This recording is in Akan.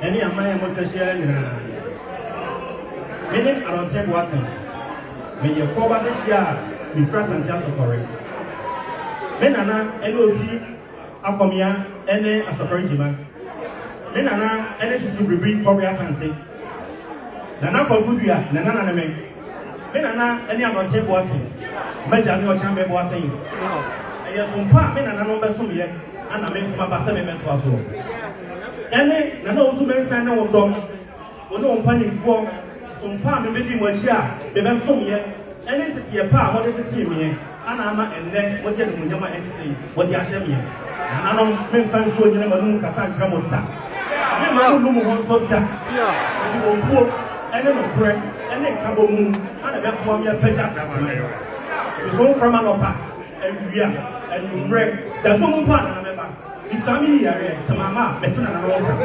any of my motor meaning around 10 water. May you cover this year with first and chance of correct. Menana, NOT, Akomia, any as a Frenchman. Menana, any Susubi, Korea Sante. Nana Kogudia, Nana men. Menana, any around 10 water. Major no chamber water. And yet, some part, Menana number some yet, and I make some Bassam to us all. Any, Nana also men stand on Dom, or no panic for. Some palm maybe more share, the best some yet, and entity a palm, what is the team here, Anama and then what did Mujama entity, what the Ashemia. And I don't make fun for you never know Cassan Tramota. I don't know what's so that. You will poor, and then a prayer, and then Cabo Moon, and a bad one year purchase at the it's all from Anopa, and we are, and break. There's some part, I remember. It's family area, some mamma, better than a water.